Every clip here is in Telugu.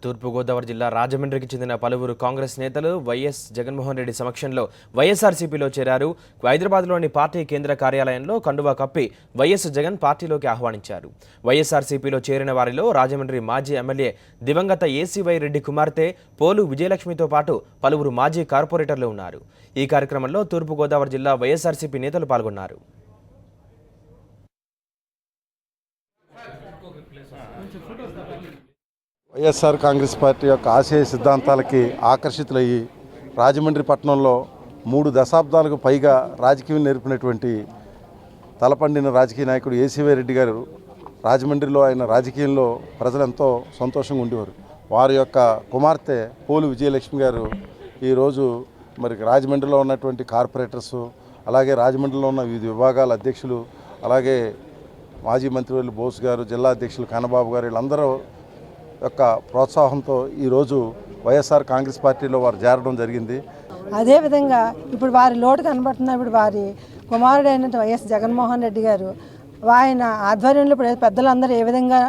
తూర్పుగోదావరి జిల్లా రాజమండ్రికి చెందిన పలువురు కాంగ్రెస్ నేతలు వైఎస్ జగన్మోహన్ రెడ్డి సమక్షంలో వైఎస్ఆర్సీపీలో చేరారు. హైదరాబాద్లోని పార్టీ కేంద్ర కార్యాలయంలో కండువా కప్పి వైఎస్ జగన్ పార్టీలోకి ఆహ్వానించారు. వైఎస్ఆర్సీపీలో చేరిన వారిలో రాజమండ్రి మాజీ ఎమ్మెల్యే దివంగత ఏసీవై రెడ్డి కుమార్తె పోలు విజయలక్ష్మితో పాటు పలువురు మాజీ కార్పొరేటర్లు ఉన్నారు. ఈ కార్యక్రమంలో తూర్పుగోదావరి జిల్లా వైఎస్ఆర్సీపీ నేతలు పాల్గొన్నారు. వైఎస్ఆర్ కాంగ్రెస్ పార్టీ యొక్క ఆశయ సిద్ధాంతాలకి ఆకర్షితులయ్యి రాజమండ్రి పట్టణంలో 3 దశాబ్దాలకు పైగా రాజకీయం నేర్పినటువంటి తలపండిన రాజకీయ నాయకుడు ఏసీవై రెడ్డి గారు రాజమండ్రిలో ఆయన రాజకీయంలో ప్రజలెంతో సంతోషంగా ఉండేవారు. వారి యొక్క కుమార్తె పోలు విజయలక్ష్మి గారు ఈరోజు మరి రాజమండ్రిలో ఉన్నటువంటి కార్పొరేటర్సు, అలాగే రాజమండ్రిలో ఉన్న వివిధ విభాగాల అధ్యక్షులు, అలాగే మాజీ మంత్రివర్యులు బోస్ గారు, జిల్లా అధ్యక్షులు కన్నబాబు గారు, వీళ్ళందరూ యొక్క ప్రోత్సాహంతో ఈరోజు వైఎస్ఆర్ కాంగ్రెస్ పార్టీలో వారు చేరడం జరిగింది. అదేవిధంగా ఇప్పుడు వారి లోటు కనబడుతున్న ఇప్పుడు వారి కుమారుడైన వైఎస్ జగన్మోహన్ రెడ్డి గారు ఆయన ఆధ్వర్యంలో ఇప్పుడు పెద్దలందరూ ఏ విధంగా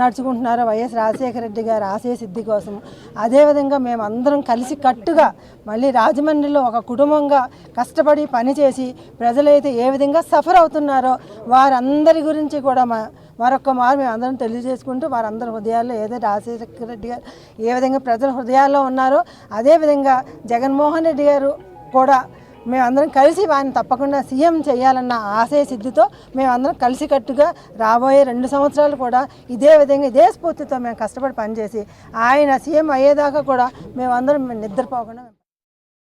నడుచుకుంటున్నారో వైఎస్ రాజశేఖర రెడ్డి గారు ఆశయ సిద్ధి కోసం అదేవిధంగా మేమందరం కలిసి కట్టుగా మళ్ళీ రాజమండ్రిలో ఒక కుటుంబంగా కష్టపడి పనిచేసి ప్రజలైతే ఏ విధంగా సఫర్ అవుతున్నారో వారందరి గురించి కూడా మరొక మారు మేము అందరం తెలియజేసుకుంటూ వారందరి హృదయాల్లో ఏదైతే రాజశేఖర రెడ్డి గారు ఏ విధంగా ప్రజల హృదయాల్లో ఉన్నారో అదేవిధంగా జగన్మోహన్ రెడ్డి గారు కూడా మేమందరం కలిసి వారిని తప్పకుండా సీఎం చేయాలన్న ఆశయ సిద్ధితో మేమందరం కలిసికట్టుగా రాబోయే 2 సంవత్సరాలు కూడా ఇదే విధంగా ఇదే స్ఫూర్తితో మేము కష్టపడి పనిచేసి ఆయన సీఎం అయ్యేదాకా కూడా మేమందరం నిద్రపోకుండా